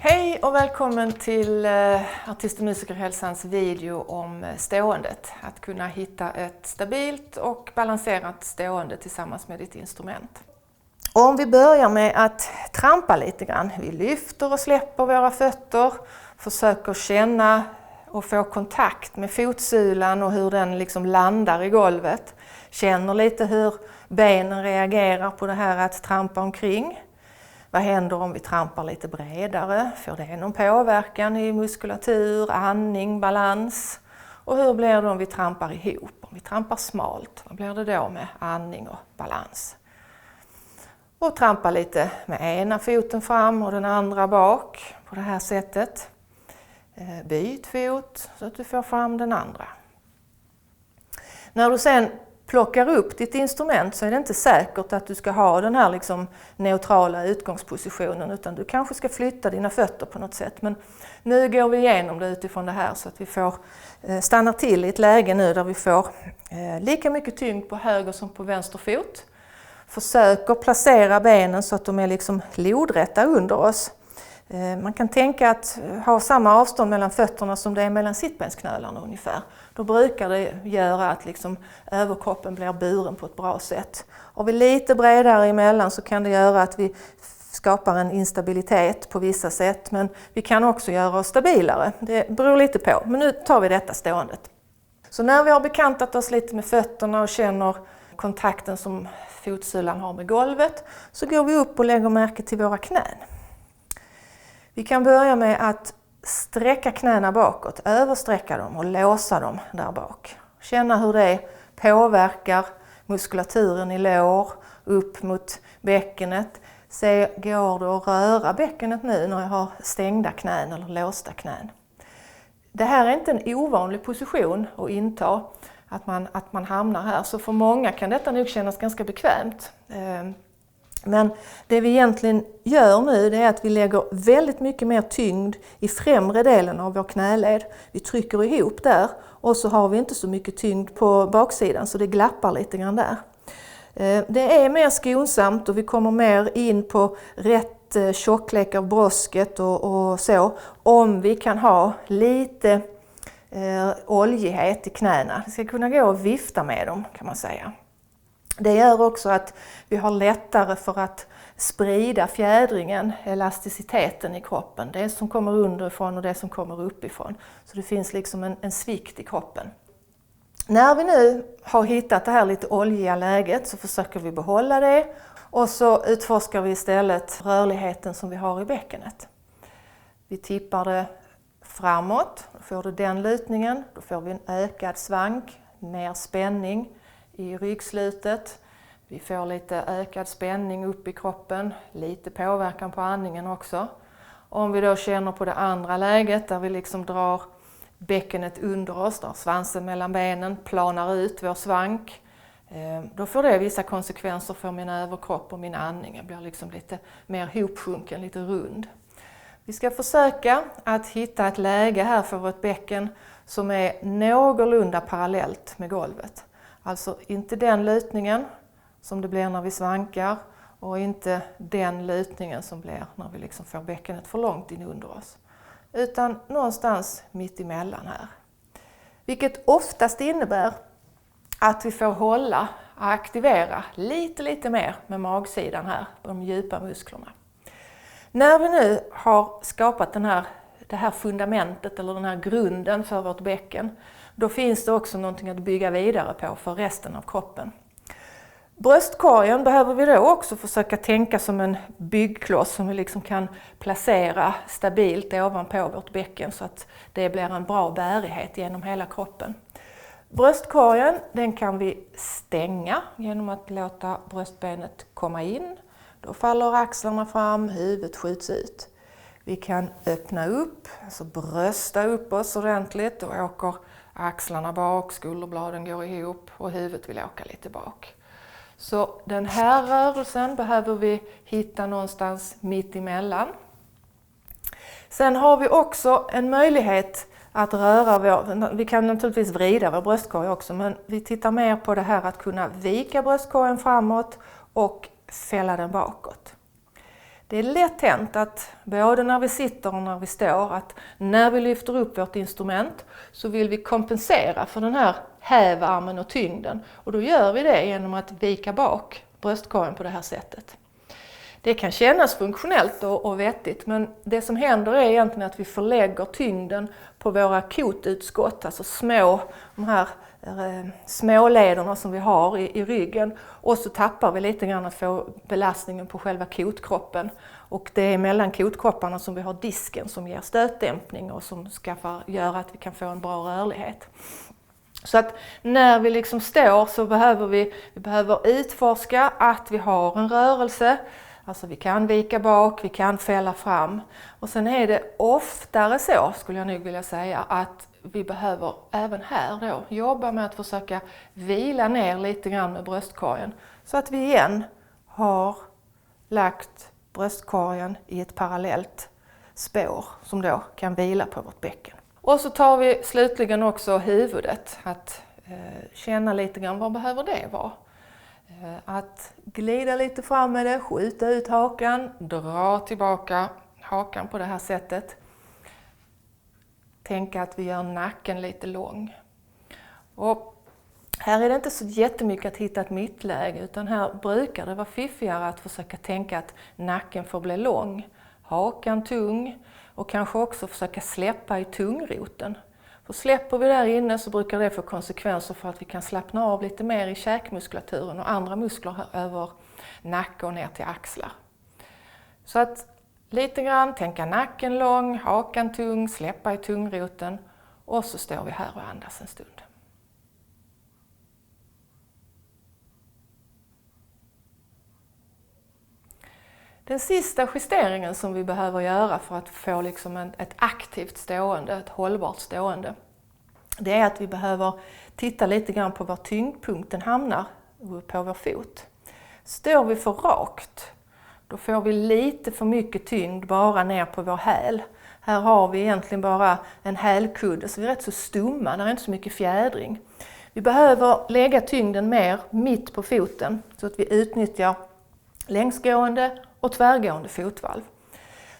Hej och välkommen till Artist- och musikerhälsans video om ståendet. Att kunna hitta ett stabilt och balanserat stående tillsammans med ditt instrument. Om vi börjar med att trampa lite grann. Vi lyfter och släpper våra fötter, försöker känna och få kontakt med fotsulan och hur den liksom landar i golvet. Känner lite hur benen reagerar på det här att trampa omkring. Vad händer om vi trampar lite bredare? Får det någon påverkan i muskulatur, andning, balans? Och hur blir det om vi trampar ihop? Om vi trampar smalt, vad blir det då med andning och balans? Och trampa lite med ena foten fram och den andra bak på det här sättet. Byt fot så att du får fram den andra. När du sen plockar upp ditt instrument så är det inte säkert att du ska ha den här liksom neutrala utgångspositionen, utan du kanske ska flytta dina fötter på något sätt. Men nu går vi igenom det utifrån det här så att vi får stanna till i ett läge nu där vi får lika mycket tyngd på höger som på vänster fot. Försöker placera benen så att de är liksom lodrätta under oss. Man kan tänka att ha samma avstånd mellan fötterna som det är mellan sittbensknölarna ungefär. Då brukar det göra att liksom överkroppen blir buren på ett bra sätt. Har vi lite bredare emellan så kan det göra att vi skapar en instabilitet på vissa sätt. Men vi kan också göra oss stabilare. Det beror lite på. Men nu tar vi detta ståendet. Så när vi har bekantat oss lite med fötterna och känner kontakten som fotsulan har med golvet, så går vi upp och lägger märke till våra knän. Vi kan börja med att sträcka knäna bakåt, översträcka dem och låsa dem där bak. Känna hur det påverkar muskulaturen i lår, upp mot bäckenet. Se, går det att röra bäckenet nu när jag har stängda knän eller låsta knän? Det här är inte en ovanlig position att inta, att man hamnar här. Så för många kan detta nog kännas ganska bekvämt. Men det vi egentligen gör nu, det är att vi lägger väldigt mycket mer tyngd i främre delen av vår knäled. Vi trycker ihop där och så har vi inte så mycket tyngd på baksidan, så det glappar lite grann där. Det är mer skonsamt och vi kommer mer in på rätt tjocklek av brosket och så, om vi kan ha lite oljighet i knäna. Vi ska kunna gå och vifta med dem, kan man säga. Det gör också att vi har lättare för att sprida fjädringen, elasticiteten i kroppen. Det som kommer underifrån och det som kommer uppifrån. Så det finns liksom en svikt i kroppen. När vi nu har hittat det här lite oljiga läget så försöker vi behålla det. Och så utforskar vi istället rörligheten som vi har i bäckenet. Vi tippar det framåt, då får du den lutningen. Då får vi en ökad svank, mer spänning i ryggslutet. Vi får lite ökad spänning upp i kroppen, lite påverkan på andningen också. Om vi då känner på det andra läget där vi liksom drar bäckenet under oss, där svansen mellan benen planar ut vår svank, då får det vissa konsekvenser för min överkropp och min andning. Jag blir liksom lite mer hopsjunken, lite rund. Vi ska försöka att hitta ett läge här för vårt bäcken som är någorlunda parallellt med golvet. Alltså inte den lutningen som det blir när vi svankar och inte den lutningen som blir när vi liksom får bäckenet för långt in under oss. Utan någonstans mitt emellan här. Vilket oftast innebär att vi får hålla och aktivera lite mer med magsidan här, de djupa musklerna. När vi nu har skapat det här fundamentet eller den här grunden för vårt bäcken, då finns det också någonting att bygga vidare på för resten av kroppen. Bröstkorgen behöver vi då också försöka tänka som en byggkloss som vi liksom kan placera stabilt ovanpå vårt bäcken så att det blir en bra bärighet genom hela kroppen. Bröstkorgen, den kan vi stänga genom att låta bröstbenet komma in. Då faller axlarna fram, huvudet skjuts ut. Vi kan öppna upp, alltså brösta upp oss ordentligt och åker axlarna bak, skulderbladen går ihop och huvudet vill åka lite bak. Så den här rörelsen behöver vi hitta någonstans mitt emellan. Sen har vi också en möjlighet att röra vi kan naturligtvis vrida vår bröstkorg också, men vi tittar mer på det här att kunna vika bröstkorgen framåt och fälla den bakåt. Det är lätt hänt att både när vi sitter och när vi står, att när vi lyfter upp vårt instrument så vill vi kompensera för den här hävarmen och tyngden. Och då gör vi det genom att vika bak bröstkorgen på det här sättet. Det kan kännas funktionellt och vettigt, men det som händer är egentligen att vi förlägger tyngden på våra kotutskott, alltså de här smålederna som vi har i ryggen, och så tappar vi lite grann att få belastningen på själva kotkroppen. Och det är mellan kotkropparna som vi har disken som ger stötdämpning och som gör att vi kan få en bra rörlighet. Så att när vi liksom står så behöver vi utforska att vi har en rörelse. Alltså vi kan vika bak, vi kan fälla fram. Och sen är det oftare så, skulle jag nog vilja säga, att vi behöver även här då jobba med att försöka vila ner lite grann med bröstkorgen. Så att vi igen har lagt bröstkorgen i ett parallellt spår som då kan vila på vårt bäcken. Och så tar vi slutligen också huvudet, att känna lite grann vad behöver det vara. Att glida lite fram med det, skjuta ut hakan, dra tillbaka hakan på det här sättet. Tänka att vi gör nacken lite lång. Och här är det inte så jättemycket att hitta ett mittläge, utan här brukar det vara fiffigare att försöka tänka att nacken får bli lång, hakan tung och kanske också försöka släppa i tungroten. För släpper vi där inne så brukar det få konsekvenser för att vi kan slappna av lite mer i käkmuskulaturen och andra muskler över nacke och ner till axlar. Så att lite grann tänka nacken lång, hakan tung, släppa i tungroten, och så står vi här och andas en stund. Den sista justeringen som vi behöver göra för att få liksom ett aktivt stående, ett hållbart stående, det är att vi behöver titta lite grann på var tyngdpunkten hamnar på vår fot. Står vi för rakt, då får vi lite för mycket tyngd bara ner på vår häl. Här har vi egentligen bara en hälkudde, så vi är rätt så stumma, där är inte så mycket fjädring. Vi behöver lägga tyngden mer mitt på foten så att vi utnyttjar längsgående och tvärgående fotvalv.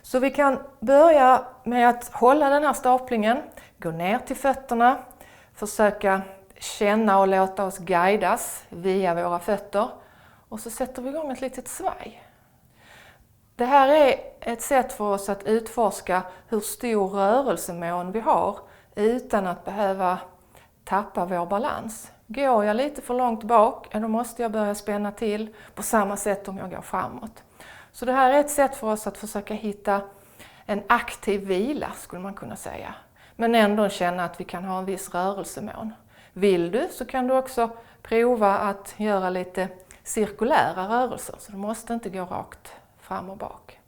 Så vi kan börja med att hålla den här staplingen, gå ner till fötterna, försöka känna och låta oss guidas via våra fötter, och så sätter vi igång ett litet svaj. Det här är ett sätt för oss att utforska hur stor rörelsemån vi har utan att behöva tappa vår balans. Går jag lite för långt bak, då måste jag börja spänna till på samma sätt om jag går framåt. Så det här är ett sätt för oss att försöka hitta en aktiv vila, skulle man kunna säga. Men ändå känna att vi kan ha en viss rörelsemån. Vill du så kan du också prova att göra lite cirkulära rörelser, så du måste inte gå rakt fram och bak.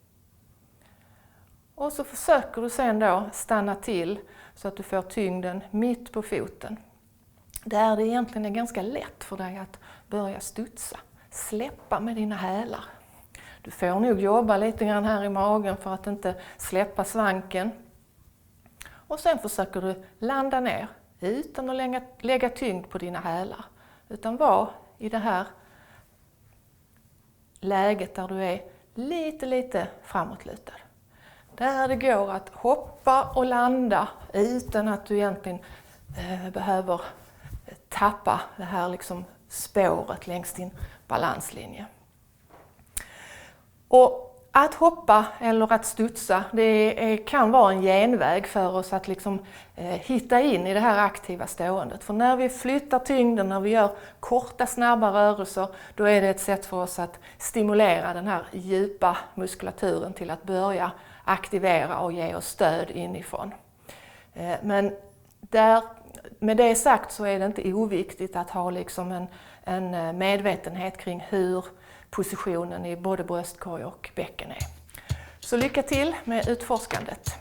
Och så försöker du sen då stanna till så att du får tyngden mitt på foten. Där det egentligen är ganska lätt för dig att börja studsa. Släppa med dina hälar. Du får nog jobba lite grann här i magen för att inte släppa svanken. Och sen försöker du landa ner utan att lägga tyngd på dina hälar. Utan var i det här läget där du är lite framåtlutad. Där det går att hoppa och landa utan att du egentligen behöver tappa det här liksom spåret längs din balanslinje. Och att hoppa eller att studsa, det kan vara en genväg för oss att liksom, hitta in i det här aktiva ståendet. För när vi flyttar tyngden, när vi gör korta snabba rörelser, då är det ett sätt för oss att stimulera den här djupa muskulaturen till att börja aktivera och ge oss stöd inifrån. Men med det sagt så är det inte oviktigt att ha liksom en medvetenhet kring hur positionen i både bröstkorg och bäcken är. Så lycka till med utforskandet!